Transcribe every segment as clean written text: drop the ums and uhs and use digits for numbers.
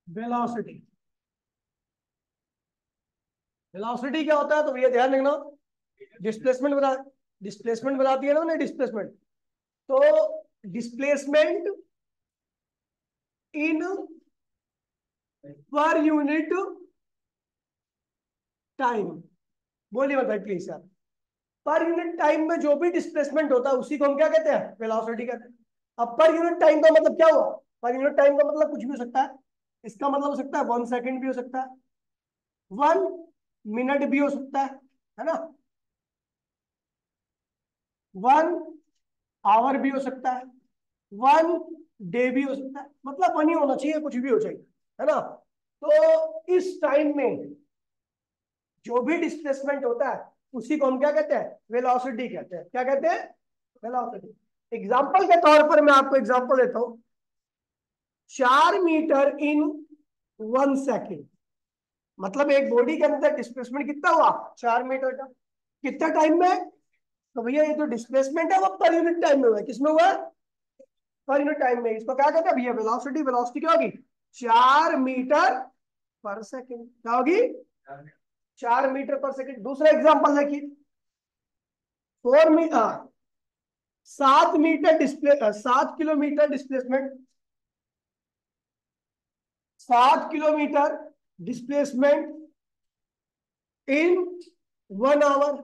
Velocity. Velocity क्या होता है, तो भैया ध्यान रखना, डिस्प्लेसमेंट बनाती है ना उन्हें, डिस्प्लेसमेंट। तो displacement in per unit time. बोलिए बताइए प्लीज यार। पर यूनिट टाइम में जो भी डिस्प्लेसमेंट होता है उसी को हम क्या कहते हैं, वेलोसिटी कहते हैं। अब पर यूनिट टाइम का मतलब क्या हुआ, पर यूनिट टाइम का मतलब कुछ भी हो सकता है। इसका मतलब हो सकता है 1 सेकेंड भी हो सकता है, 1 मिनट भी हो सकता है ना, 1 आवर भी हो सकता है, 1 डे भी हो सकता है, मतलब वन ही होना चाहिए, कुछ भी हो चाहिए, है ना। तो इस टाइम में जो भी डिस्प्लेसमेंट होता है उसी को हम क्या कहते हैं, वेलोसिटी कहते हैं। क्या कहते हैं, वेलोसिटी। एग्जाम्पल के तौर पर मैं आपको एग्जाम्पल देता हूं, 4 मीटर इन 1 सेकेंड, मतलब एक बॉडी के अंदर डिस्प्लेसमेंट कितना हुआ, 4 मीटर का। कितने टाइम में, तो भैया ये जो डिस्प्लेसमेंट है वो पर यूनिट टाइम में हुआ है। किसमें हुआ है, पर यूनिट टाइम में। इसको क्या कहते हैं भैया, वेलोसिटी। वेलोसिटी क्या होगी, 4 मीटर पर सेकेंड। क्या होगी, 4 मीटर पर सेकेंड। दूसरा एग्जाम्पल देखिए, 4 metre 7 metre display 7 kilometre displacement, 7 kilometre displacement in 1 hour.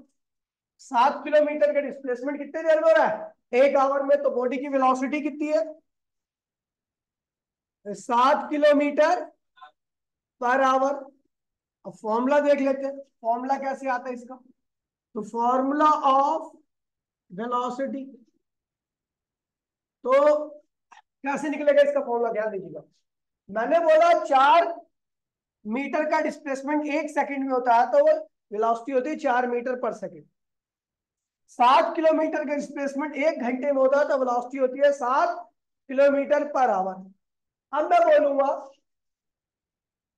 7 kilometre का डिस्प्लेसमेंट कितने देर में हो रहा है, 1 आवर में। तो बॉडी की वेलोसिटी कितनी है, 7 किलोमीटर पर आवर। अब फॉर्मूला देख लेते हैं, फॉर्मूला कैसे आता है इसका। तो फॉर्मूला ऑफ वेलोसिटी, तो कैसे निकलेगा इसका फॉर्मूला, ध्यान दीजिएगा। मैंने बोला 4 मीटर का डिस्प्लेसमेंट 1 सेकंड में होता है, तो वो वेलोसिटी होती है 4 मीटर पर सेकंड। 7 किलोमीटर का डिस्प्लेसमेंट 1 घंटे में होता है, तो वेलोसिटी होती है 7 किलोमीटर पर आवर। अब मैं बोलूंगा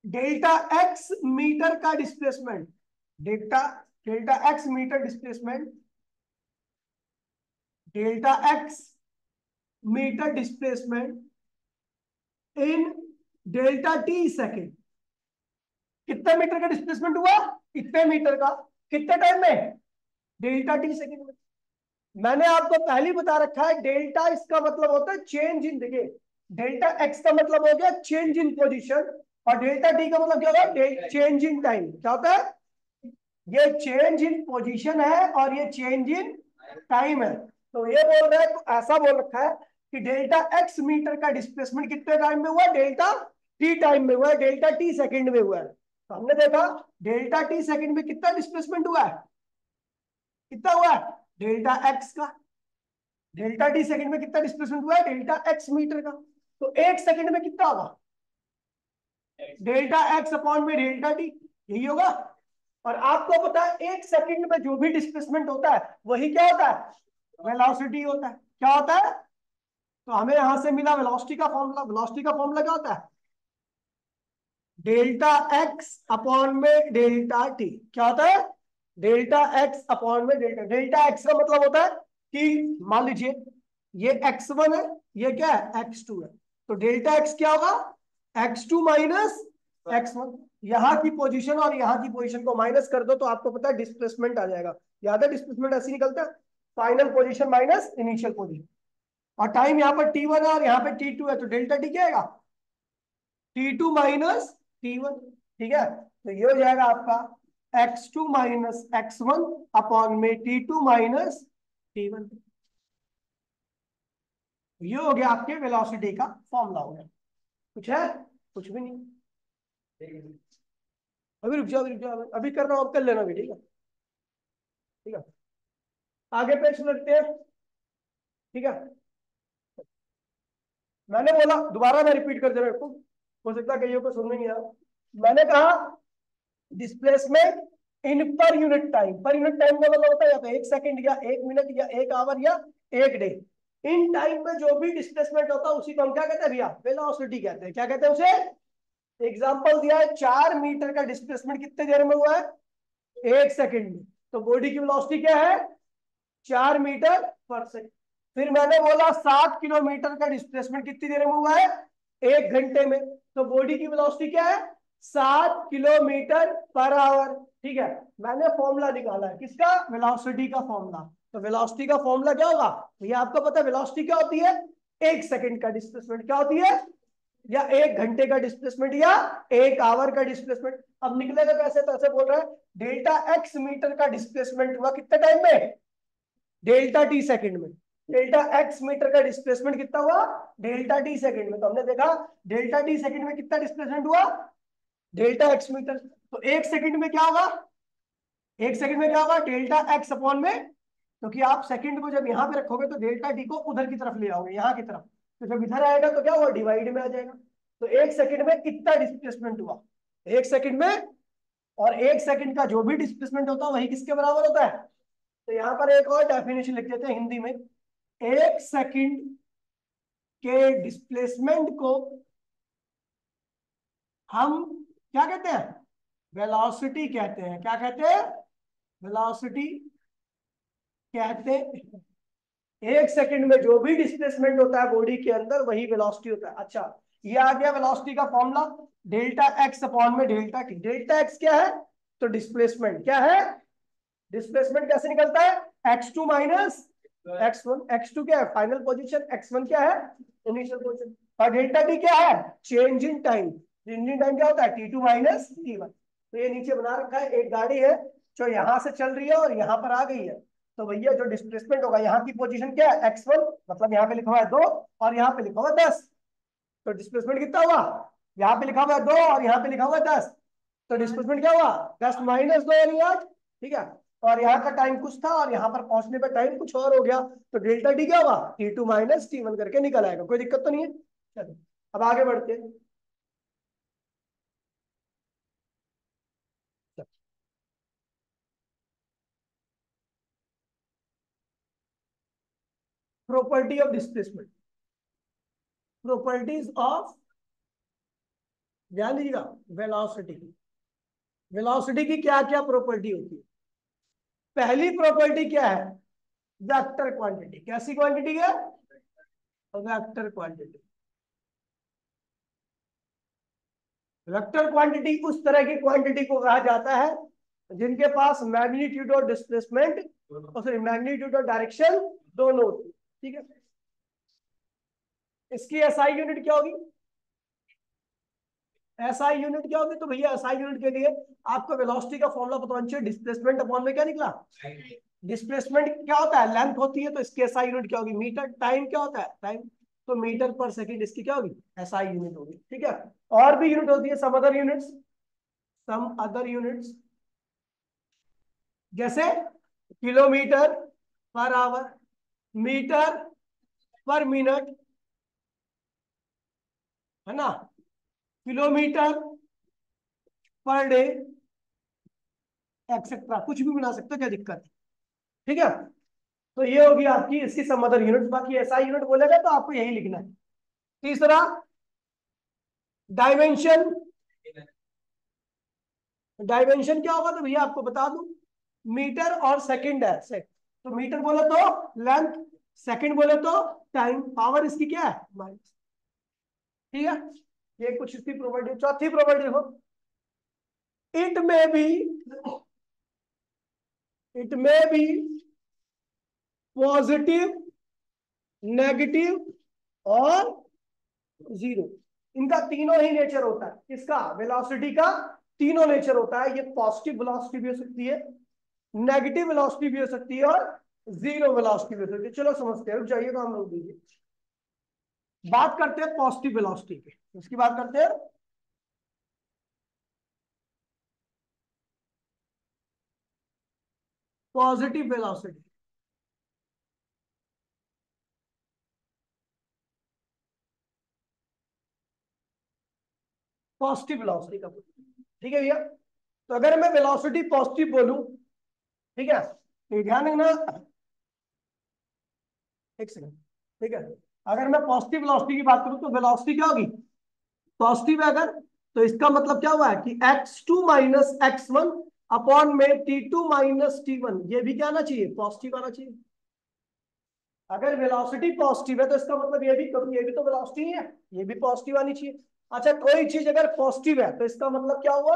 डेल्टा एक्स मीटर का displacement, delta delta X metre displacement, delta X metre displacement in delta T second. कितने मीटर का डिस्प्लेसमेंट हुआ, इतने मीटर का, कितने टाइम में, डेल्टा टी सेकेंड में। मैंने आपको पहले ही बता रखा है, डेल्टा इसका मतलब होता है चेंज इन, देखिए डेल्टा एक्स का मतलब हो गया चेंज इन पोजीशन, और डेल्टा टी का मतलब क्या होगा, चेंज इन टाइम। क्या होता है, ये चेंज इन पोजीशन है और ये चेंज इन टाइम है। तो ये बोल रहा है, तो ऐसा बोल रखा है कि डेल्टा एक्स मीटर का डिस्प्लेसमेंट कितने टाइम में हुआ, डेल्टा टी टाइम में हुआ है, डेल्टा टी सेकंड में हुआ है। तो हमने देखा डेल्टा टी सेकंड में कितना डिस्प्लेसमेंट हुआ है, कितना हुआ है, डेल्टा एक्स का। डेल्टा टी सेकंड में कितना डिस्प्लेसमेंट हुआ है, डेल्टा एक्स मीटर का। तो 1 सेकंड में कितना होगा, डेल्टा एक्स अपॉन में डेल्टा टी, यही होगा। और आपको पता है 1 सेकंड में जो भी डिस्प्लेसमेंट होता है वही क्या होता है, वेलोसिटी होता है। क्या होता है, तो हमें यहां से मिला वेलोसिटी का फॉर्मूला। वेलोसिटी का फॉर्मूला क्या होता है, डेल्टा एक्स अपॉन में डेल्टा टी। क्या होता है, डेल्टा एक्स अपॉन में डेल्टा। डेल्टा एक्स का मतलब होता है कि मान लीजिए ये x1 है, ये क्या है, x2 है। तो डेल्टा एक्स क्या होगा, x2 माइनस x1। यहाँ की पोजीशन और यहाँ की पोजीशन को माइनस कर दो तो आपको पता है डिस्प्लेसमेंट आ जाएगा। याद है डिस्प्लेसमेंट ऐसे निकलता है, final position minus initial position. और टाइम यहाँ पर t1 है और यहाँ पे t2 है, तो डेल्टा टी क्या आएगा, t2 माइनस t1। ठीक है, तो ये हो जाएगा आपका x2 माइनस x1 अपॉन में t2 माइनस t1। ये हो गया आपके वेलोसिटी का फॉर्मूला हो गया। कुछ है, कुछ भी नहीं। अभी रुक जाओ, अभी रुक जाओ, अभी कर रहा हूँ, अब कर लेना भी, ठीक है। ठीक है, आगे पेज लगते हैं। ठीक है, मैंने बोला, दोबारा मैं रिपीट कर दे रहा हूँ, हो सकता है कईयों को समझ नहीं आया। मैंने कहा displacement in per unit time. Per unit time का मतलब होता है या तो 1 सेकंड या 1 मिनट या 1 आवर या 1 डे। इन टाइम में जो भी डिस्प्लेसमेंट होता है उसी को हम क्या कहते हैं भैया, वेलोसिटी कहते हैं। क्या कहते हैं उसे, एग्जांपल दिया है 4 मीटर का डिस्प्लेसमेंट कितने देर में हुआ है, 1 सेकंड में। तो बॉडी की वेलोसिटी क्या है, 4 मीटर पर सेकंड। फिर मैंने बोला 7 किलोमीटर का डिस्प्लेसमेंट कितनी देर में हुआ है, 1 घंटे में। तो बॉडी की वेलोसिटी क्या है? 7 किलोमीटर पर आवर। ठीक है, मैंने फॉर्मूला निकाला है किसका? वेलोसिटी का फॉर्मूला। तो वेलोसिटी का फॉर्मूला क्या होगा? ये आपको पता है वेलोसिटी क्या होती है? 1 सेकंड का डिस्प्लेसमेंट क्या होती है, या 1 घंटे का डिस्प्लेसमेंट, या 1 आवर का डिस्प्लेसमेंट। अब निकलेगा कैसे? तो ऐसे बोल रहा है डेल्टा एक्स मीटर का डिस्प्लेसमेंट हुआ कितने टाइम में? डेल्टा टी सेकंड में। डेल्टा एक्स मीटर का डिस्प्लेसमेंट कितना हुआ? डेल्टा टी सेकंड में। तो हमने देखा डेल्टा टी सेकंड में कितना डिस्प्लेसमेंट हुआ? Delta X metre. तो 1 सेकंड में क्या होगा? 1 सेकंड में क्या होगा? डेल्टा एक्स अपॉन में, क्योंकि आप सेकंड को जब यहाँ पे रखोगे तो डेल्टा टी को उधर की तरफ ले आओगे, यहाँ की तरफ। तो जब इधर आएगा तो क्या होगा? डिवाइड में आ जाएगा। तो 1 सेकंड में कितना डिस्प्लेसमेंट हुआ 1 सेकंड में? और 1 सेकंड का जो भी डिस्प्लेसमेंट होता है वही किसके बराबर होता है? तो यहाँ पर एक और डेफिनेशन लिख देते हैं हिंदी में। 1 सेकंड के डिस्प्लेसमेंट को हम क्या कहते हैं? वेलोसिटी कहते हैं। क्या कहते हैं? वेलोसिटी कहते हैं। 1 सेकंड में जो भी डिस्प्लेसमेंट होता है बॉडी के अंदर वही वेलोसिटी होता है। अच्छा, ये आ गया वेलोसिटी का फॉर्मूला, डेल्टा एक्स अपॉन में डेल्टा टी। डेल्टा एक्स क्या है? तो डिस्प्लेसमेंट क्या है? डिस्प्लेसमेंट कैसे निकलता है? x2 minus x1। x2 क्या है? Final position. x1 क्या है? Initial position. और डेल्टा टी क्या है? Change in time. Change in time क्या होता है? t2 minus t1। तो ये नीचे बना रखा है, एक गाड़ी है जो यहाँ से चल रही है और यहाँ पर आ गई है। तो भैया जो डिस्प्लेसमेंट होगा, यहाँ की पोजीशन क्या है? x1, मतलब यहाँ पे लिखा हुआ है 2 और यहाँ पे लिखा हुआ है 10। तो डिस्प्लेसमेंट कितना हुआ? यहाँ पे लिखा हुआ है 2 और यहाँ पे लिखा हुआ है 10। तो डिस्प्लेसमेंट क्या हुआ? 10 माइनस 2 यानी 8। ठीक है, और यहाँ का टाइम कुछ था और यहाँ पर पहुंचने पर टाइम कुछ और हो गया। तो डेल्टा टी क्या हुआ? t2 माइनस t1 करके निकल आएगा। कोई दिक्कत तो नहीं है? चलो अब आगे बढ़ते हैं। Property of displacement. Properties of, ध्यान दीजिएगा, वेलोसिटी। वेलोसिटी की क्या क्या प्रॉपर्टी होती है? पहली प्रॉपर्टी क्या है? Vector quantity. कैसी क्वांटिटी है? Vector quantity. वेक्टर क्वांटिटी उस तरह की क्वांटिटी को कहा जाता है जिनके पास मैग्नीट्यूड और डिस्प्लेसमेंट, और फिर मैग्नीट्यूड और डायरेक्शन दोनों होती है। ठीक है, इसकी एसआई यूनिट क्या होगी? एसआई यूनिट क्या होगी? तो भैया एसआई यूनिट के लिए आपको वेलोसिटी का फॉर्मूला पता होना चाहिए। डिस्प्लेसमेंट अपॉन में क्या निकला? डिस्प्लेसमेंट क्या होता है? लेंथ होती है। तो इसकी एसआई यूनिट क्या होगी? मीटर। टाइम क्या होता है? टाइम। तो मीटर पर सेकंड इसकी क्या होगी? एसआई यूनिट होगी। ठीक है, और भी यूनिट होती है, some other units. Some other units जैसे kilometre per hour, metre per minute, है ना, किलोमीटर पर डे, एक्सेट्रा। कुछ भी बना सकते हो, क्या दिक्कत है? ठीक है, तो ये होगी आपकी इसकी सम अदर यूनिट। बाकी एसआई यूनिट बोलेगा तो आपको यही लिखना है। तीसरा, डायमेंशन। डायमेंशन क्या होगा? तो भैया आपको बता दूं, मीटर और सेकंड है। तो मीटर बोले तो लेंथ, सेकंड बोले तो टाइम, पावर इसकी क्या है? माइनस। ठीक है, ये कुछ इसकी प्रॉपर्टी। चौथी प्रॉपर्टी देखो, इट में बी, इट में बी पॉजिटिव, नेगेटिव और जीरो। इनका तीनों ही नेचर होता है। किसका? वेलोसिटी का तीनों नेचर होता है। ये पॉजिटिव वेलोसिटी भी हो सकती है, नेगेटिव वेलोसिटी भी हो सकती है, और जीरो वेलोसिटी भी हो सकती है। चलो समझते हैं, रुक जाइए, तो हम लोग दीजिए बात करते हैं पॉजिटिव वेलोसिटी पे। इसकी बात करते हैं। पॉजिटिव वेलोसिटी, पॉजिटिव वेलोसिटी का। ठीक है भैया, तो अगर मैं वेलोसिटी पॉजिटिव बोलूं, ठीक है, तो ध्यान रखना, एक सेकंड। ठीक है, अगर मैं पॉजिटिव वेलोसिटी की बात करूं तो वेलोसिटी क्या होगी? पॉजिटिव है अगर, तो इसका मतलब क्या हुआ है कि x2 माइनस x1 अपॉन में t2 माइनस t1, ये भी क्या आना चाहिए? पॉजिटिव आना चाहिए। अगर वेलोसिटी पॉजिटिव है तो इसका मतलब ये भी, क्योंकि ये भी तो वेलोसिटी है, ये भी पॉजिटिव आनी चाहिए। अच्छा, कोई चीज अगर पॉजिटिव है तो इसका मतलब क्या हुआ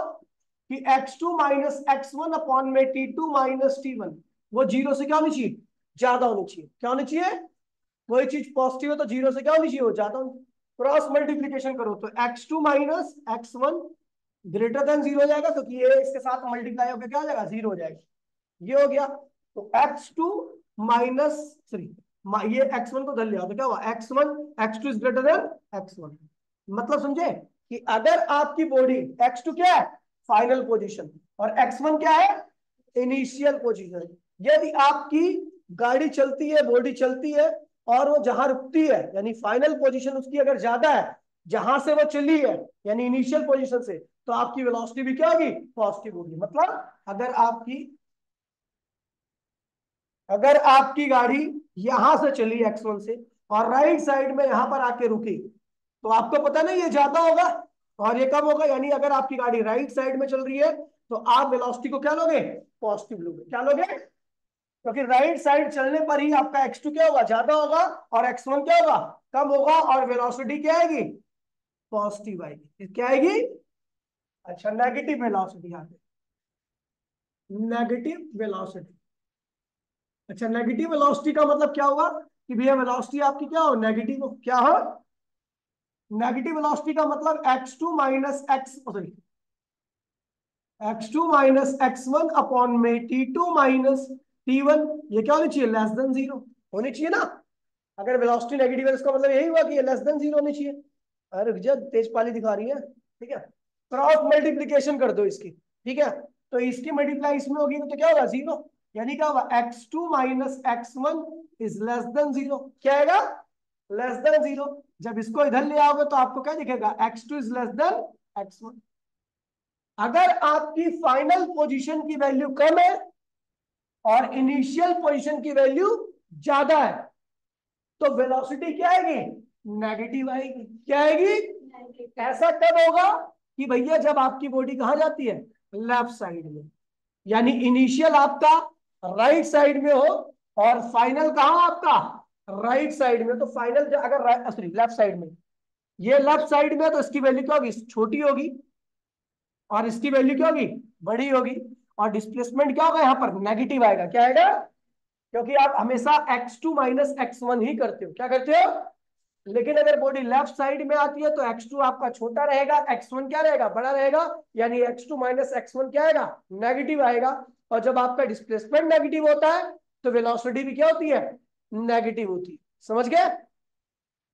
कि x2 माइनस x1 अपॉन में t2 माइनस t1, वो जीरो से क्या होनी चाहिए, ज्यादा होनी चाहिए। क्या होनी चाहिए, कोई चीज पॉजिटिव है तो जीरो से क्या होनी चाहिए, वो ज्यादा होनी। क्रॉस मल्टीप्लीकेशन करो तो x2 minus x1 greater than zero हो जाएगा, क्योंकि ये इसके साथ मल्टीप्लाई होकर क्या हो जाएगा, जीरो हो जाएगा। ये हो गया। तो x2 माइनस सॉरी, ये x1 को धर लिया तो क्या हुआ, x1 x2 is greater than x1। मतलब समझे कि अगर आपकी बॉडी, x2 क्या है, फाइनल पोजीशन, और x1 क्या है, इनिशियल पोजीशन। यदि आपकी गाड़ी चलती है, बॉडी चलती है, और वो जहां रुकती है यानी फाइनल पोजीशन उसकी अगर ज्यादा है जहां से वो चली है यानी इनिशियल पोजीशन से, तो आपकी वेलोसिटी भी क्या होगी, पॉजिटिव होगी। मतलब अगर आपकी गाड़ी यहां से चली x1 से और राइट साइड में यहां पर आके रुकी, तो आपको पता नहीं ये ज्यादा होगा और ये कम होगा। यानी अगर आपकी गाड़ी राइट साइड में चल रही है तो आप वेलोसिटी को क्या लोगे, पॉजिटिव लोगे। क्या लोगे, क्योंकि राइट साइड चलने पर ही आपका x2 क्या होगा, ज्यादा होगा, और x1 क्या होगा, कम होगा, और वेलोसिटी क्या आएगी, पॉजिटिव आएगी। क्या आएगी, अच्छा नेगेटिव वेलोसिटी आती है, नेगेटिव वेलोसिटी। अच्छा, नेगेटिव वेलोसिटी का मतलब क्या हुआ कि भैया वेलोसिटी आपकी क्या हो, नेगेटिव हो। क्या हो, नेगेटिव वेलोसिटी का मतलब x2 minus x sorry x2 minus x1 upon में t2 माइनस t1, ये क्या होनी चाहिए, लेस देन जीरो होनी चाहिए ना। अगर वेलोसिटी नेगेटिव है इसका मतलब यही हुआ कि ये लेस देन जीरो होनी चाहिए। अरे भैया तेज पाली दिखा रही है, ठीक है। क्रॉस मल्टीप्लीकेशन कर दो इसकी, ठीक है। तो इसकी मल्टीप्लाई इसमें होगी तो क्या होगा, जीरो। यानी क्या होगा, x2 minus x1 is less than zero. क्या आएगा, लेस देन जीरो। जब इसको इधर ले आओगे तो आपको क्या दिखेगा, x2 is less than x1। अगर आपकी फाइनल पोजीशन की वैल्यू कम है और इनिशियल पोजीशन की वैल्यू ज्यादा है, तो वेलोसिटी क्या आएगी, नेगेटिव आएगी। क्या आएगी, ऐसा कब होगा कि भैया जब आपकी बॉडी कहां जाती है, लेफ्ट साइड में, यानी इनिशियल आपका राइट साइड में हो और फाइनल कहां आपका, राइट साइड में। तो फाइनल अगर सॉरी लेफ्ट साइड में, ये लेफ्ट साइड में, तो इसकी वैल्यू क्या होगी, छोटी होगी, और इसकी वैल्यू क्या होगी, बड़ी होगी। और डिस्प्लेसमेंट क्या होगा, यहां पर नेगेटिव आएगा। क्या आएगा, क्योंकि आप हमेशा x2 माइनस x1 ही करते हो। क्या करते हो, लेकिन अगर बॉडी लेफ्ट साइड में आती है तो x2 आपका छोटा रहेगा, x1 क्या रहेगा, बड़ा रहेगा। यानी x2 माइनस x1 क्या आएगा, नेगेटिव आएगा। और जब आपका डिस्प्लेसमेंट नेगेटिव होता है तो वेलोसिटी भी क्या होती है, नेगेटिव होती है। समझ गए,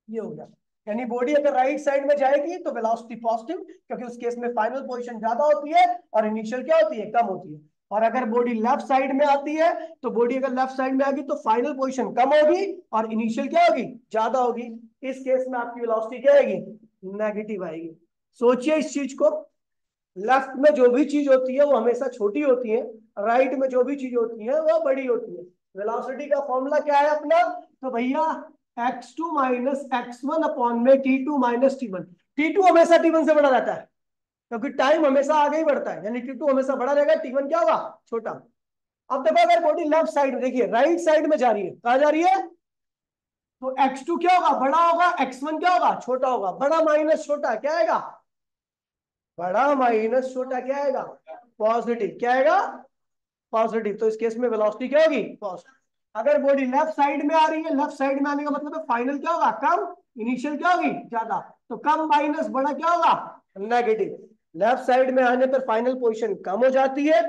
ये हो गया। यानी बॉडी अगर राइट साइड में जाएगी तो वेलोसिटी पॉजिटिव, क्योंकि उस केस में फाइनल पोजीशन ज्यादा होती है और इनिशियल क्या होती है, कम होती है। और अगर बॉडी लेफ्ट साइड में आती है तो बॉडी अगर लेफ्ट साइड में आएगी तो फाइनल पोजीशन कम होगी और इनिशियल क्या होगी, ज्यादा होगी। इस केस में आपकी वेलोसिटी क्या आएगी, नेगेटिव आएगी। सोचिए इस चीज को, लेफ्ट में जो भी चीज होती है वो हमेशा छोटी होती है, राइट में जो भी चीज होती है वो बड़ी होती है। वेलोसिटी का फॉर्मूला क्या है अपना, तो भैया x2 माइनस x1 अपॉन में t2 माइनस t1। t2 हमेशा t1 से बड़ा रहता है, क्योंकि टाइम हमेशा आगे ही बढ़ता है, यानी t2 हमेशा बड़ा रहेगा, t1 क्या होगा, छोटा। अब देखो अगर बॉडी लेफ्ट साइड में, देखिए राइट साइड में जा रही है, कहा जा रही है, तो x2 क्या होगा, बड़ा होगा, x1 क्या होगा, छोटा होगा। बड़ा माइनस छोटा क्या आएगा, बड़ा माइनस छोटा क्या आएगा, पॉजिटिव। क्या आएगा, पॉजिटिव। तो इस केस में वेलोसिटी क्या होगी, पॉजिटिव। अगर बॉडी लेफ्ट साइड में आ रही है, लेफ्ट साइड में आने का मतलब है फाइनल क्या होगा, कम, इनिशियल क्या होगी, ज्यादा। तो कम माइनस बड़ा क्या होगा, नेगेटिव। लेफ्ट साइड में आने पर फाइनल पोजीशन कम हो जाती है,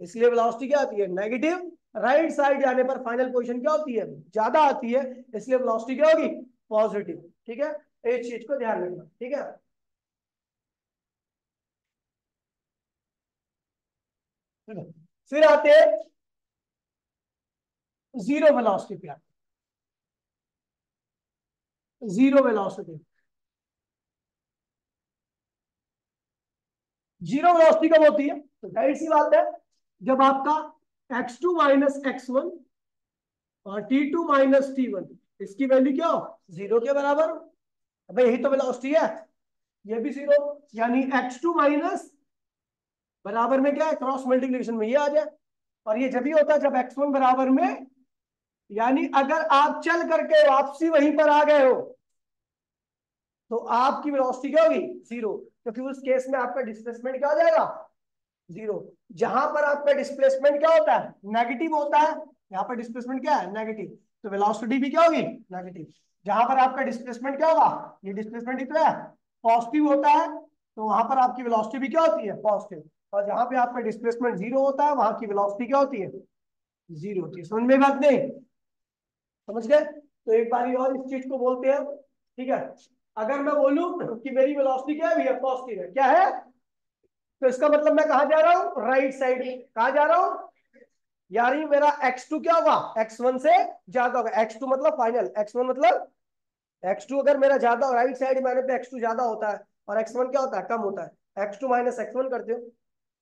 इसलिए वेलोसिटी क्या आती है, नेगेटिव। राइट साइड जाने पर फाइनल पोजीशन क्या होती है, ज्यादा आती है, इसलिए वेलोसिटी क्या होगी, पॉजिटिव। ठीक है, इस चीज को ध्यान रखना। ठीक है, फिर आते हैं जीरो वेलोसिटी पे। जीरो वेलोसिटी, जीरो वेलोसिटी कब होती है, तो जाहिर सी बात है जब आपका x2 माइनस x1 और t2 माइनस t1 इसकी वैल्यू क्या हो, जीरो के बराबर हो। अबे यही तो वेलोसिटी है, ये भी जीरो। यानी x2 माइनस बराबर में क्या है, क्रॉस मल्टीप्लिकेशन में ये आ जाए। और ये जब ही होता है जब x1 बराबर में यानी अगर आप चल करके वापसी वहीं पर आ गए हो तो आपकी वेलोसिटी क्या होगी? जीरो, क्योंकि उस केस में आपका डिस्प्लेसमेंट क्या हो जाएगा? जीरो। जहां पर आपका डिस्प्लेसमेंट क्या होता है? नेगेटिव होता है। यहाँ पर डिस्प्लेसमेंट क्या है? नेगेटिव। तो वेलोसिटी भी क्या होगी? नेगेटिव। जहां पर आपका डिस्प्लेसमेंट क्या होगा? ये डिस्प्लेसमेंट ही तो है, पॉजिटिव होता है, तो वहां पर आपकी वेलोसिटी भी क्या होती है? पॉजिटिव। और जहां पे आपका डिस्प्लेसमेंट जीरो होता है वहां की वेलोसिटी क्या होती है? जीरो होती है। समझ में बात नहीं? समझ गए? तो एक बार और इस चीज को बोलते हैं, ठीक है। अगर मैं बोलूं कि मेरी वेलोसिटी क्या है भैया? पॉजिटिव है, क्या है? तो इसका मतलब मैं कहा जा रहा हूं? Right side. कहा जा रहा हूं? यानी मेरा x2 क्या होगा? x1 से ज्यादा होगा। x2 मतलब फाइनल, x1 मतलब x2 अगर मेरा ज्यादा राइट साइड में आने पे x2 ज्यादा होता है और x1 क्या होता है? कम होता है। x2 माइनस x1 करते हो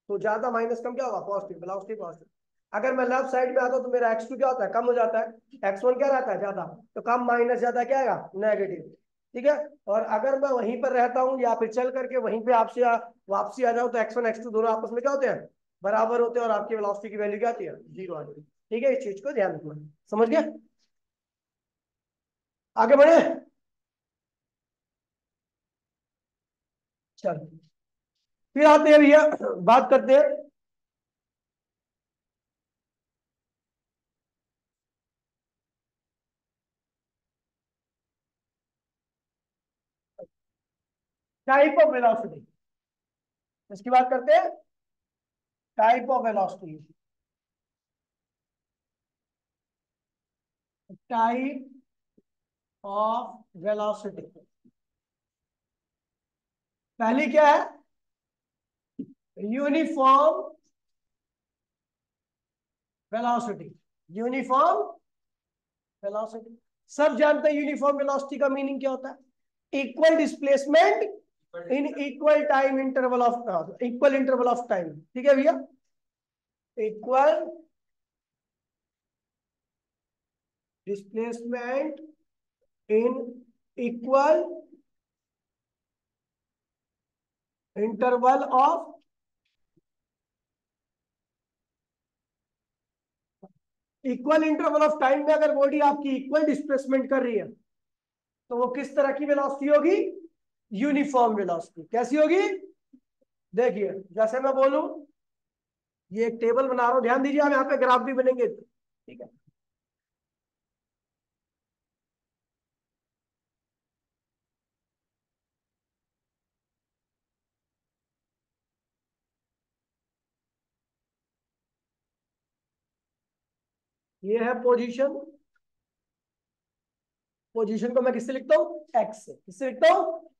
तो ज्यादा माइनस कम क्या होगा? Positive, velocity positive. अगर मैं लेफ्ट साइड में आता हूं तो मेरा x2 क्या होता है? कम हो जाता है। x1 क्या रहता है? ज्यादा। तो कम माइनस ज्यादा क्या आएगा? नेगेटिव। ठीक है। और अगर मैं वहीं पर रहता हूँ या फिर चल करके वहीं पे आपसे वापसी आ जाऊं तो x1 x2 दोनों आपस में क्या होते हैं? बराबर होते हैं और आपकी वेलोसिटी की वैल्यू क्या आती है? जीरो आती है। ठीक है, इस चीज को ध्यान रखना। समझ गए? आगे बढ़े? चल, फिर आते हैं भैया, बात करते हैं टाइप ऑफ वेलोसिटी। इसकी बात करते हैं, type of velocity. Type of velocity. पहली क्या है? Uniform velocity. Uniform velocity. सब जानते हैं यूनिफॉर्म वेलोसिटी का मीनिंग क्या होता है? Equal displacement in equal interval of time. ठीक है भैया? Equal displacement in equal interval of equal interval of time में अगर बॉडी आपकी इक्वल डिस्प्लेसमेंट कर रही है तो वो किस तरह की वेलोसिटी होगी? Uniform velocity. कैसी होगी? देखिए, जैसे मैं बोलूं, ये एक टेबल बना रहा हूं, ध्यान दीजिए, आप यहाँ पे ग्राफ भी बनेंगे, ठीक है। ये है पोजीशन। पोजीशन को मैं किससे लिखता हूँ? एक्स से। किससे लिखता हूँ?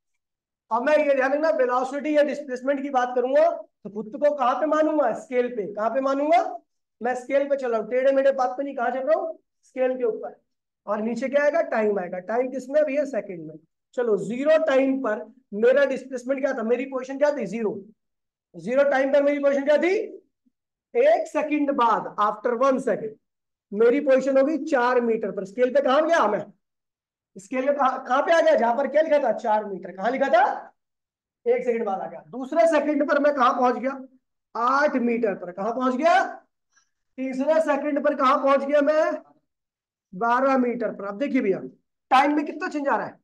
अब मैं ये ध्यान रखना, वेलोसिटी या डिस्प्लेसमेंट की बात करूंगा तो खुद को कहाँ पे मानूंगा? स्केल पे। कहाँ पे मानूंगा? मैं स्केल पे चल रहा हूँ, टेढ़े मेढ़े बात पे नहीं। कहाँ चल रहा हूँ? स्केल के ऊपर। और नीचे क्या आएगा? टाइम आएगा। टाइम किसमें भैया? सेकंड में। चलो, जीरो टाइम पर मेरा डिस्प्लेसमेंट क्या था? मेरी पोजीशन क्या थी? जीरो। जीरो टाइम पर मेरी पोजीशन क्या थी? एक सेकंड बाद, आफ्टर 1 सेकंड, मेरी पोजीशन होगी 4 मीटर पर। स्केल पे कहां गया मैं? स्केल में कहां पे आ गया? जहां पर क्या लिखा था? 4 मीटर। कहां लिखा था? एक सेकंड बाद आ गया। दूसरे सेकंड पर मैं कहां पहुंच गया? 8 मीटर पर। कहां पहुंच गया? तीसरे सेकंड पर कहां पहुंच गया मैं? 12 मीटर पर। अब देखिए भैया, टाइम में कितना चेंज आ रहा है?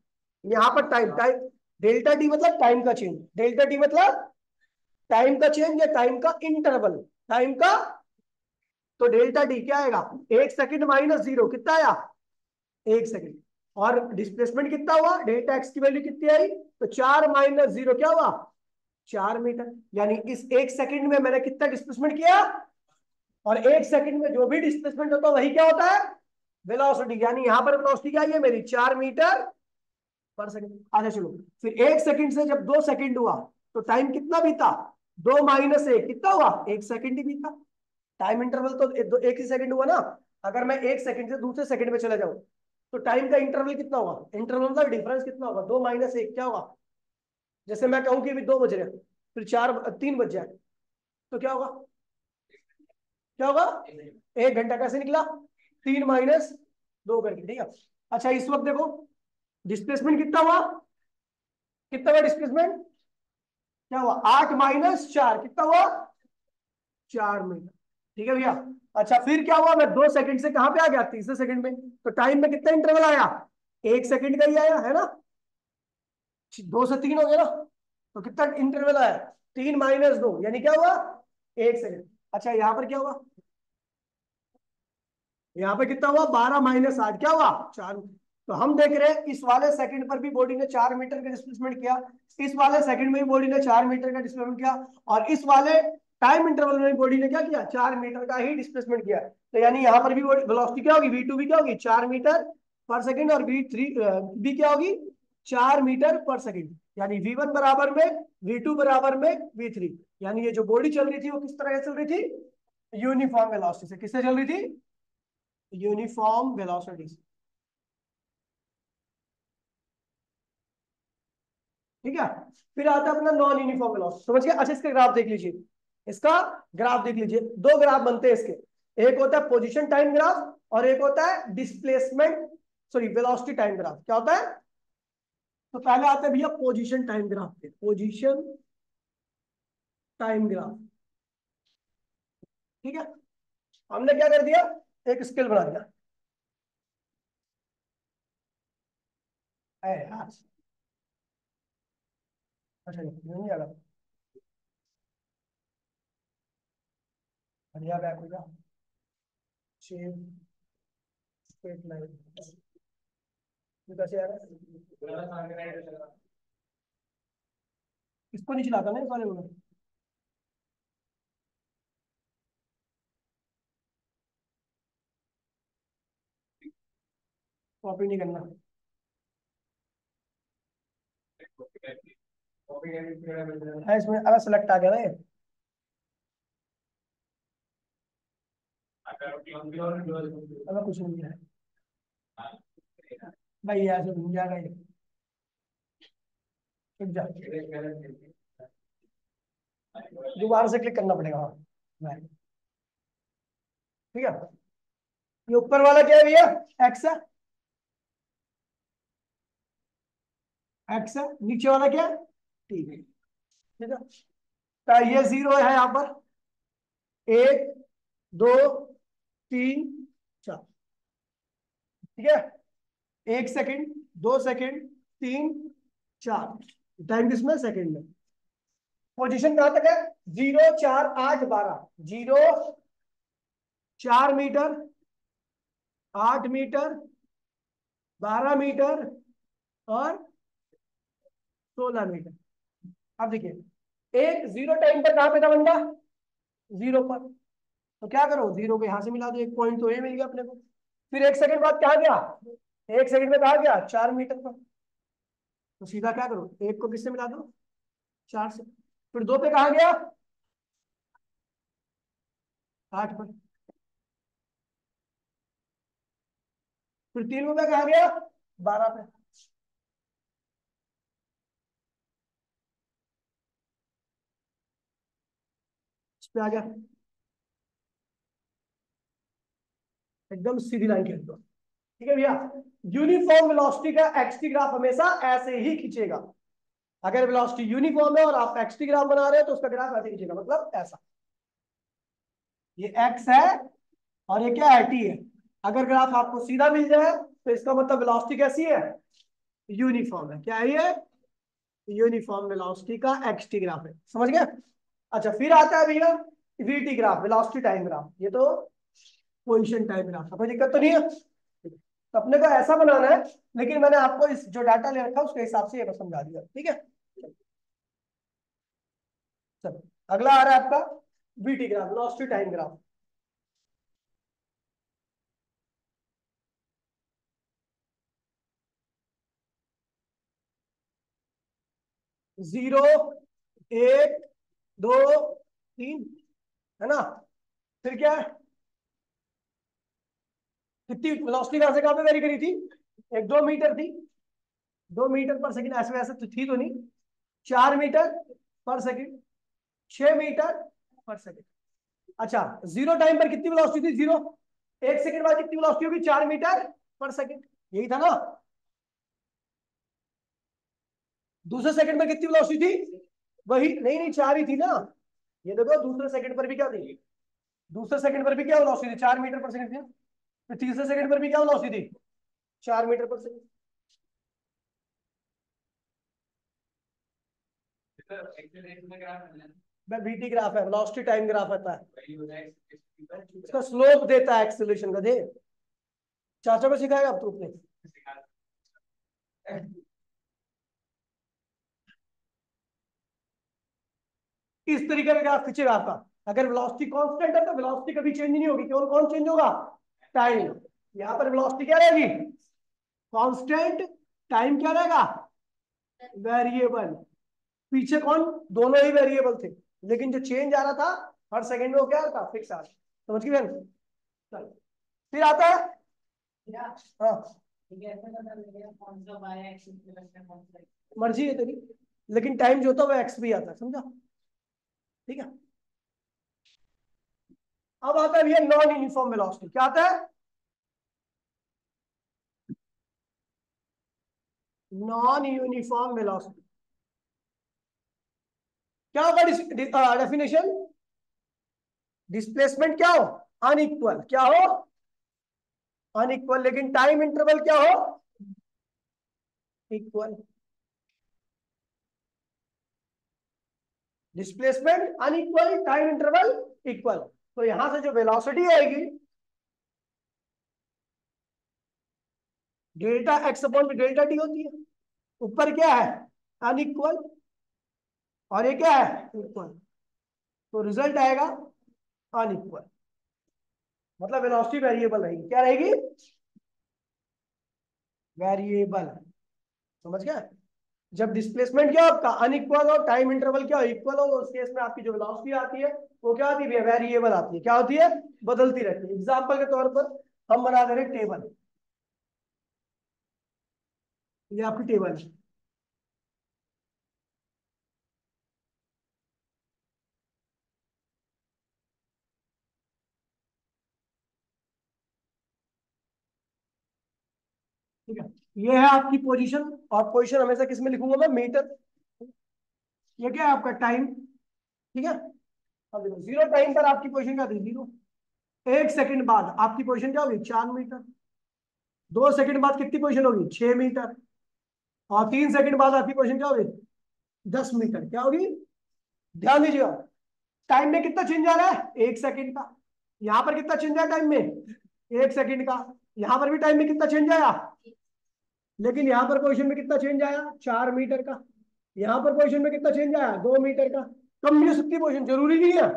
यहां पर टाइम टाइम डेल्टा टी मतलब टाइम का चेंज। डेल्टा टी मतलब टाइम का चेंज या टाइम का इंटरवल। टाइम का, तो डेल्टा टी क्या आएगा? 1 सेकंड माइनस जीरो, कितना आया? 1 सेकंड। और डिस्प्लेसमेंट कितना हुआ? डेल्टा एक्स की वैल्यू कितनी आई? तो 4 - 0 क्या हुआ? 4 मीटर। यानी इस 1 सेकंड में मैंने कितना डिस्प्लेसमेंट किया? और 1 सेकंड में जो भी डिस्प्लेसमेंट होता है वही क्या होता है? वेलोसिटी। यानी यहां पर वेलोसिटी क्या आई है मेरी? 4 मीटर पर सेकंड। अच्छा चलो, फिर 1 सेकंड से जब 2 सेकंड हुआ तो टाइम कितना बीता? 2 - 1 कितना हुआ? 1 सेकंड ही बीता। टाइम इंटरवल तो एक ही सेकंड हुआ ना। अगर मैं 1 सेकंड से दूसरे सेकंड में चला जाऊं तो टाइम का इंटरवल कितना होगा? इंटरवल मतलब डिफरेंस कितना होगा? 2 - 1 क्या होगा? जैसे मैं कहूं कि अभी 2 बज रहे हैं, फिर 3 बज जाए तो क्या होगा? क्या होगा? 1 घंटा कैसे निकला? 3 - 2 करके, ठीक है। अच्छा, इस वक्त देखो, डिस्प्लेसमेंट कितना हुआ? कितना हुआ डिस्प्लेसमेंट? क्या हुआ? 8 - 4 कितना हुआ? 4 मीटर। ठीक है भैया? अच्छा फिर क्या हुआ, मैं 2 सेकंड से कहां पे आ गया, तीसरे सेकंड में। तो टाइम में कितना इंटरवल आया, 1 सेकंड का ही आया है ना। 2 से 3 हो गया ना। तो कितना इंटरवल आया, 3 - 2 यानी क्या हुआ, 1 सेकंड। अच्छा यहाँ पर क्या हुआ, यहाँ पे कितना हुआ, 12 - 8 क्या हुआ, 4। तो हम देख रहे हैं इस वाले सेकंड पर भी बॉडी ने 4 मीटर का डिस्प्लेसमेंट किया, इस वाले सेकंड में भी बॉडी ने 4 मीटर का डिस्प्लेसमेंट किया, और इस वाले टाइम इंटरवल में बॉडी ने क्या किया, 4 मीटर का ही डिस्प्लेसमेंट किया। तो यानी यहाँ पर भी वेलोसिटी क्या होगी, v2 भी क्या होगी, 4 मीटर पर सेकंड, और v3 भी क्या होगी, 4 मीटर पर सेकंड। यानी v1 बराबर में v2 बराबर में v3। यानी ये जो बॉडी चल रही थी वो किस तरह से चल रही थी, यूनिफॉर्म वेलोसिटी से। किससे चल रही थी, यूनिफॉर्म वेलोसिटी। ठीक है। फिर आता है अपना नॉन यूनिफॉर्म वेलोसिटी, समझ गया। अच्छा इसका ग्राफ देख लीजिए, इसका ग्राफ देख लीजिए। दो ग्राफ बनते हैं इसके, एक होता है पोजीशन टाइम ग्राफ और एक होता है displacement, sorry velocity time graph. क्या होता है, तो पहले आता है भैया पोजीशन टाइम ग्राफ पे, पोजीशन टाइम ग्राफ। ठीक है, हमने क्या कर दिया, एक स्केल बना दिया। अरे यार, अच्छा नहीं आ रहा, बढ़िया बैक हो गया, शेप स्ट्रेट लाइन, कैसे आ रहा है, इसको नहीं चलाता ना इस वाले में। कॉपी नहीं करना है इसमें, अगर सेलेक्ट आ गया ना ये, अगर कुछ नहीं है भाई, ऐसे घूम जाएगा ये, रुक जा, दोबारा से क्लिक करना पड़ेगा। हाँ right, ठीक है। ये ऊपर वाला क्या है भैया, एक्स है, एक्स है, नीचे वाला क्या है, टी है। ठीक है, तो ये 0 है यहाँ पर, 1 2 3 4। ठीक है, 1 सेकंड, 2 सेकंड, 3 4, टाइम किसमें, सेकंड में। पोजीशन कहां तक है, 0 4 8 12, 0 4 मीटर, 8 मीटर, 12 मीटर, और 16 मीटर। अब देखिए, एक जीरो टाइम पर कहां पे था बंदा, 0 पर। तो क्या करो, 0 को यहां से मिला दो, एक पॉइंट तो ये मिल गया अपने को। फिर 1 सेकंड बाद कहा गया, 1 सेकंड में कहा गया 4 मीटर पर। तो सीधा क्या करो, एक को किससे मिला दो, 4 से। फिर 2 पे कहा गया, 8 पर। फिर 3 पे कहा गया, 12 पे। इस पे आ गया, एकदम सीधी लाइन खींच दो। ठीक है भैया, यूनिफॉर्म वेलोसिटी का एक्सटी ग्राफ हमेशा ऐसे ही खींचेगा। अगर वेलोसिटी यूनिफॉर्म है और आप एक्सटी ग्राफ बना रहे हो तो उसका ग्राफ ऐसे खींचेगा, मतलब ऐसा। ये एक्स है और ये क्या है, टी है। अगर ग्राफ आपको सीधा मिल जाए तो इसका मतलब वेलोसिटी कैसी है, यूनिफॉर्म है। क्या है ये, यूनिफॉर्म वेलोसिटी का एक्सटी ग्राफ है, समझ गए। अच्छा फिर आता है भैया VT graph, velocity time graph. ये तो पोजीशन टाइम ग्राफ, कोई दिक्कत तो नहीं है। तो अपने को ऐसा बनाना है, लेकिन मैंने आपको इस जो डाटा ले रखा है उसके हिसाब से ये समझा दिया। ठीक है, चलो अगला आ रहा है आपका VT graph, velocity time graph. 0 1 2 3, है ना। फिर क्या है, कितनी वेलोसिटी कहां से कहां पे वेरी करी थी, 1 2 मीटर थी, 2 मीटर पर सेकंड, ऐसे वैसे तो थी तो नहीं। 4 मीटर पर सेकंड, 6 मीटर पर सेकंड। अच्छा, 0 टाइम पर कितनी वेलोसिटी थी, 0। 1 सेकंड बाद कितनी वेलोसिटी होगी, 4 मीटर पर सेकंड, यही था ना। दूसरे सेकंड में कितनी वेलोसिटी थी, वही, नहीं नहीं 4 ही थी ना। ये देखो दूसरे सेकंड पर भी क्या थी, दूसरे सेकंड पर भी क्या वेलोसिटी थी, 4 मीटर पर सेकंड थी। फिर तीसरे सेकंड पर भी क्या वेलोसिटी थी, 4 मीटर पर सेकंड। VT ग्राफ है, वेलोसिटी टाइम ग्राफ आता है, इसका स्लोप देता है एक्सेलरेशन का। दे चाचा को सिखाएगा अब तू अपने। इस तरीके का ग्राफ खींचेगा आपका। अगर वेलोसिटी कांस्टेंट है तो वेलोसिटी कभी चेंज नहीं होगी, केवल कौन चेंज होगा, टाइम। यहाँ पर वेलोसिटी क्या रहेगी, कांस्टेंट, टाइम क्या रहेगा, वेरिएबल। पीछे कौन, दोनों ही वेरिएबल थे, लेकिन जो चेंज आ रहा था हर सेकंड में वो क्या था, फिक्स आ रहा। समझ गए बहन। चलो, फिर आता है हाँ, मर्जी है तेरी, लेकिन टाइम जो होता है वो एक्स भी आता है, समझा। ठीक है, अब आता है भैया नॉन यूनिफॉर्म वेलोसिटी। क्या आता है, नॉन यूनिफॉर्म वेलोसिटी। क्या होगा डेफिनेशन, डिस्प्लेसमेंट क्या हो, अनइक्वल। क्या हो, अनइक्वल, लेकिन टाइम इंटरवल क्या हो, equal. Displacement unequal, time interval equal. तो यहां से जो वेलोसिटी आएगी, delta x upon delta T होती है। ऊपर क्या है, अनइक्वल, और ये क्या है, इक्वल। तो रिजल्ट आएगा अनइक्वल, मतलब वेलोसिटी वेरिएबल रहेगी। क्या रहेगी, वेरिएबल। समझ गया। जब डिस्प्लेसमेंट क्या आपका अनइक्वल हो, टाइम इंटरवल क्या इक्वल हो, उस केस में आपकी जो वेलोसिटी आती है वो क्या आती है, वेरिएबल आती है। क्या होती है, बदलती रहती है। एग्जांपल के तौर पर हम बना दे रहे टेबल, ये आपकी टेबल है। ठीक है, ये है आपकी पोजीशन, और पोजीशन हमेशा किस में लिखूंगा मैं, मीटर। ये क्या है आपका टाइम। ठीक है, अब देखो जीरो टाइम पर आपकी पोजीशन क्या थी, जीरो। 1 सेकंड बाद आपकी पोजीशन क्या होगी, 4 मीटर। 2 सेकंड बाद कितनी पोजीशन होगी, 6 मीटर। और 3 सेकंड बाद आपकी पोजीशन क्या होगी, 10 मीटर। क्या होगी, ध्यान दीजिएगा, टाइम में कितना चेंज आ रहा है, 1 सेकंड का। यहां पर कितना चेंज आया टाइम में, 1 सेकंड का। यहां पर भी टाइम में कितना चेंज आया, लेकिन यहां पर पोजीशन में कितना चेंज आया, 4 मीटर का। यहां पर पोजीशन में कितना चेंज आया, 2 मीटर का। कम भी हो सकती है पोजीशन, जरूरी नहीं है,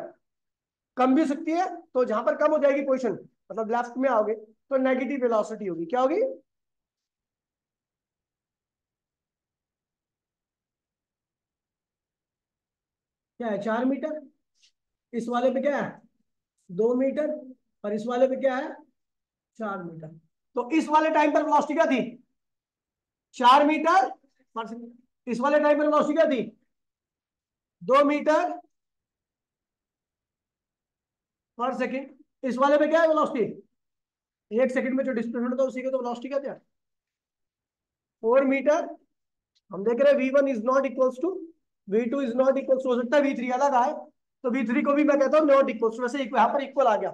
कम भी सकती है। तो जहां पर कम हो जाएगी पोजीशन, मतलब लेफ्ट में आओगे, तो नेगेटिव वेलोसिटी होगी। क्या होगी, क्या है, 4 मीटर। इस वाले पे क्या है, 2 मीटर। और इस वाले पे क्या है, 4 मीटर। तो इस वाले टाइम पर वेलोसिटी क्या थी, 4 मीटर पर सेकंड। इस वाले टाइम पर वेलोसिटी क्या थी, 2 मीटर पर सेकंड। इस वाले पे क्या है वेलोसिटी, 1 सेकंड में जो डिस्प्लेसमेंट होता है उसी का तो वेलोसिटी क्या था, 4 मीटर। हम देख रहे हैं V1 is not equals to, V2 is not equals, हो सकता है V3 अलग आए, तो V3 को भी मैं कहता हूँ नॉट इक्वल्स। वैसे यहाँ पर इक्वल आ गया,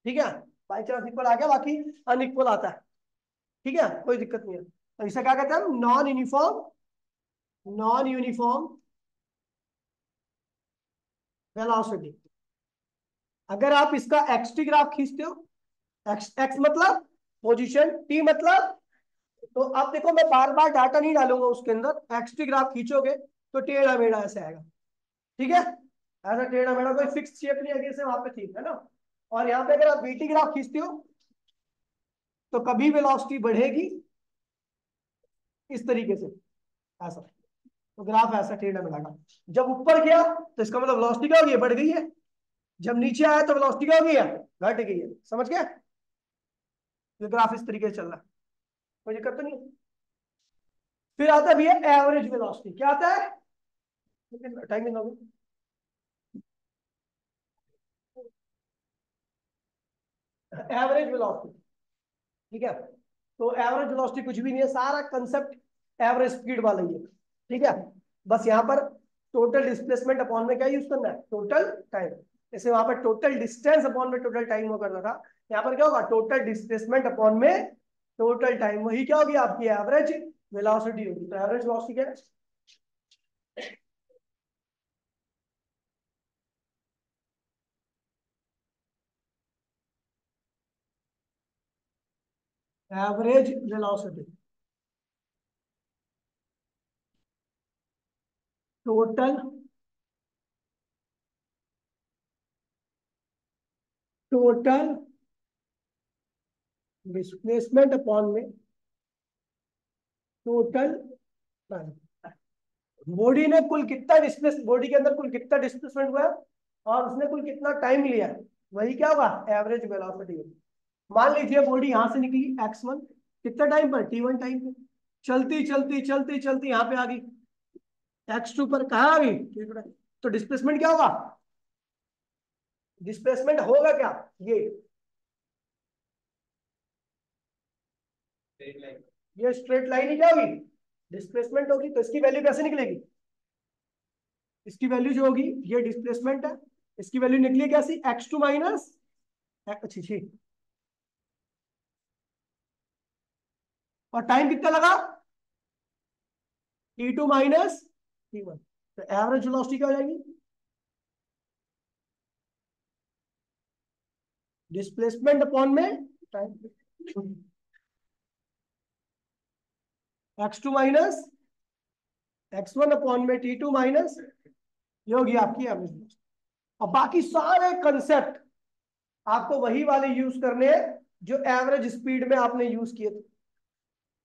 ठीक है, बाई चांस इक्वल आ गया, बाकी अनइक्वल आता है। ठीक है, कोई दिक्कत नहीं है। तो इसे क्या कहते हैं, non uniform, non uniform velocity. अगर आप इसका एक्स टी ग्राफ खींचते हो, एक्स एक्स मतलब पोजीशन, टी मतलब, तो आप देखो मैं बार बार डाटा नहीं डालूंगा उसके अंदर। एक्स टी ग्राफ खींचोगे तो टेढ़ा मेढ़ा ऐसे आएगा। ठीक है, ऐसा टेढ़ा मेढ़ा कोई फिक्स शेप नहीं है, जैसे वहां पे ठीक है ना। और यहाँ पे अगर आप वीटी ग्राफ खींचते हो तो कभी वेलोसिटी बढ़ेगी इस तरीके से, ऐसा। तो ग्राफ ऐसा टेढ़ा मेढ़ा का। जब ऊपर गया तो इसका मतलब वेलोसिटी क्या होगी, बढ़ गई है। जब नीचे आया तो वेलोसिटी क्या हो गई है, घट गई है। समझ गए, ये ग्राफ इस तरीके से चल रहा है, कोई दिक्कत तो नहीं। फिर आता है भैया एवरेज वेलोसिटी। क्या आता है, टाइम इन एवरेज वेलोसिटी। ठीक है, तो एवरेज वेलोसिटी कुछ भी नहीं है, सारा कंसेप्ट एवरेज स्पीड वाला ही है। ठीक है, बस यहाँ पर टोटल डिस्प्लेसमेंट अपॉन में क्या यूज करना है, टोटल टाइम। जैसे वहां पर टोटल डिस्टेंस अपॉन में टोटल टाइम हुआ करता था, यहाँ पर क्या होगा, टोटल डिस्प्लेसमेंट अपॉन में टोटल टाइम, वही क्या होगी आपकी एवरेज वेलोसिटी होगी। तो एवरेज वेलोसिटी क्या है, average velocity total total displacement upon में टोटल टाइम। बॉडी ने कुल कितना डिस्प्लेस, बॉडी के अंदर कुल कितना डिस्प्लेसमेंट हुआ है और उसने कुल कितना टाइम लिया है, वही क्या होगा, एवरेज वेलोसिटी होगी। मान लीजिए बॉडी यहां से निकली x1, कितना टाइम पर, t1 टाइम पे, चलती चलती चलती चलती यहाँ पे आ गई, x2 पर कहा आ गई, t2 टाइम। तो डिस्प्लेसमेंट क्या होगा, डिस्प्लेसमेंट होगा क्या, ये स्ट्रेट लाइन ही क्या होगी, डिस्प्लेसमेंट होगी। तो इसकी वैल्यू कैसे निकलेगी, इसकी वैल्यू जो होगी, ये डिस्प्लेसमेंट है, इसकी वैल्यू निकली कैसी, x2 माइनस, अच्छी अच्छी, और टाइम कितना लगा, t2 माइनस t1। तो एवरेज वेलोसिटी क्या हो जाएगी, डिस्प्लेसमेंट अपॉन में time, x2 minus x1 upon में t2 माइनस, ये होगी आपकी एवरेज वेलोसिटी। और बाकी सारे कंसेप्ट आपको वही वाले यूज करने हैं जो एवरेज स्पीड में आपने यूज किए थे।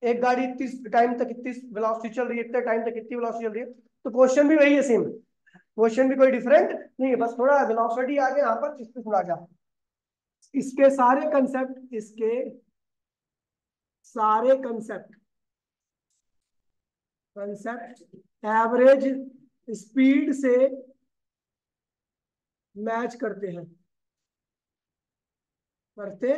एक गाड़ी इतनी टाइम तक इतनी वेलोसिटी चल रही है, इतने टाइम तक इतनी वेलोसिटी चल रही है, तो क्वेश्चन भी वही है, सेम क्वेश्चन भी कोई डिफरेंट नहीं है, बस थोड़ा वेलोसिटी आगे यहाँ पर इस पे थोड़ा जा, इसके सारे कंसेप्ट, इसके सारे कंसेप्ट कंसेप्ट एवरेज स्पीड से मैच करते हैं, करते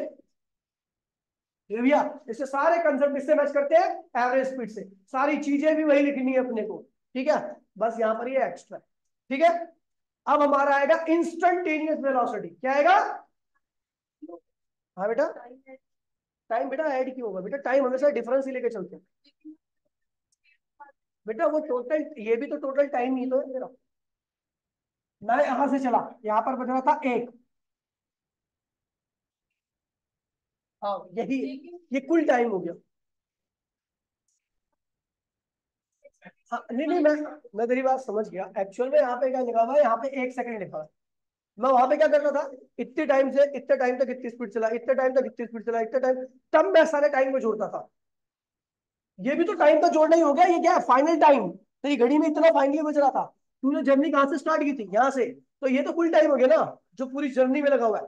ये भैया, इससे सारे कंसेप्ट इससे मैच करते हैं, एवरेज स्पीड से, सारी चीजें भी वही लिखनी है अपने को, ठीक है, बस यहाँ पर ये एक्स्ट्रा, ठीक है। अब हमारा आएगा इंस्टेंटेनियस वेलोसिटी, क्या आएगा, हाँ बेटा, टाइम बेटा ऐड क्यों होगा बेटा, टाइम हमेशा डिफरेंस ही लेके चलते हैं बेटा, वो टोटल, ये भी तो टोटल टाइम ही तो है मेरा। मैं यहां से चला, यहाँ पर बज रहा था एक, हाँ यही, ये कुल टाइम हो गया। हाँ नहीं नहीं, मैं तेरी बात समझ गया, एक्चुअल में यहाँ पे क्या लिखा हुआ है, यहाँ पे 1 सेकंड लिखा हुआ है। मैं वहां पे क्या करता था, इतने टाइम से इतने टाइम तक इतनी स्पीड चला, इतने टाइम तक इतनी स्पीड चला, इतने टाइम, तब मैं सारे टाइम को जोड़ता था। ये भी तो टाइम का जोड़ना ही हो गया, ये क्या है, फाइनल टाइम, तो ये घड़ी में इतना फाइनली बज रहा था, तूने जर्नी कहाँ से स्टार्ट की थी, यहाँ से, तो ये तो फुल टाइम हो गया ना, जो पूरी जर्नी में लगा हुआ है।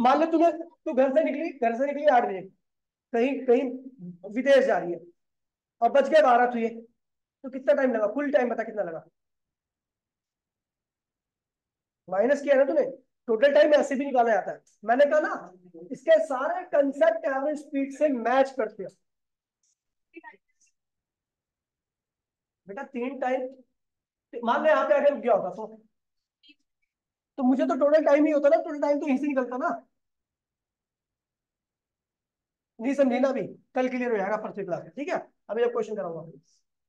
मान ले तूने, तू घर से निकली 8 बजे, कहीं कहीं विदेश जा रही है, और बच गए 12 तुझे, तो कितना टाइम लगा, फुल टाइम बता कितना लगा, माइनस किया ना तूने, टोटल टाइम ऐसे भी निकाला जाता है। मैंने कहा ना, इसके सारे कंसेप्ट एवरेज स्पीड से मैच करते हैं बेटा, 3 टाइम, मान ले यहाँ पे अगर रुक गया होता तो मुझे तो टोटल टाइम ही होता ना, टोटल टाइम तो यहीं से निकलता ना। नहीं समझी ना अभी, कल क्लियर हो जाएगा परसों क्लास में, ठीक है। अभी जब क्वेश्चन कराऊंगा,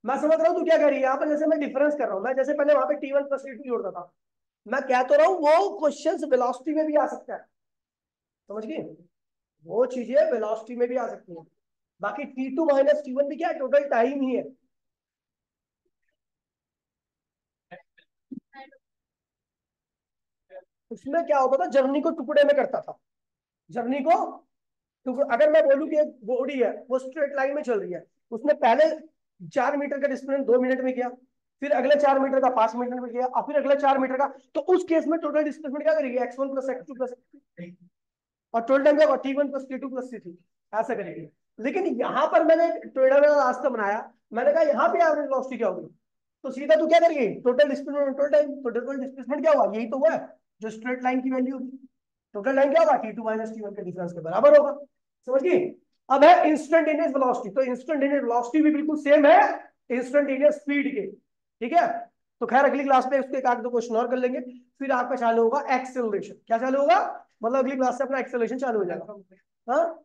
मैं समझ रहा हूँ तू क्या कर रही है यहाँ पर, जैसे मैं डिफरेंस कर रहा हूँ, मैं जैसे पहले वहां पे t1 प्लस t2 जोड़ता था, मैं कह तो रहा हूँ वो क्वेश्चन वेलोसिटी में भी आ सकता है, समझ गई, वो चीजें वेलोसिटी में भी आ सकती है। बाकी t2 माइनस t1 भी क्या है, टोटल टाइम ही है। उसमें क्या होता था, जर्नी को टुकड़े में करता था, जर्नी को अगर मैं बोलूं कि एक बॉडी है, वो स्ट्रेट लाइन में चल रही है, उसने पहले 4 मीटर का डिस्टेंस 2 मिनट में किया, फिर अगले 4 मीटर का 5 मिनट में किया, और फिर अगले 4 मीटर का, तो उस केस में टोटल डिस्प्लेसमेंट क्या करेगी, x1 प्लस x2 प्लस, और टोटल टाइम क्या होगा, t1 plus t2 plus t3, ऐसा करेगी। लेकिन यहाँ पर मैंने टेढ़ा मेढ़ा रास्ता बनाया, मैंने कहा यहाँ पे एवरेज वेलोसिटी क्या होगी, तो सीधा तू क्या करेगी, टोटल डिस्प्लेसमेंट टोटल टाइम, तो टोटल डिस्प्लेसमेंट क्या हुआ, यही तो हुआ है जो स्ट्रेट लाइन की वैल्यू होगी, टोटल टाइम क्या होगा, t2 माइनस t1 के डिफरेंस के बराबर होगा, समझ गई। अब है इंस्टेंटेनियस वेलोसिटी, तो इंस्टेंटेनियस वेलोसिटी भी बिल्कुल सेम है इंस्टेंटेनियस स्पीड के, ठीक है। तो खैर अगली क्लास में उसके एक आध दो क्वेश्चन और कर लेंगे, फिर आपका चालू होगा एक्सेलरेशन। क्या चालू होगा, मतलब अगली क्लास से अपना एक्सेलरेशन चालू हो जाएगा। हाँ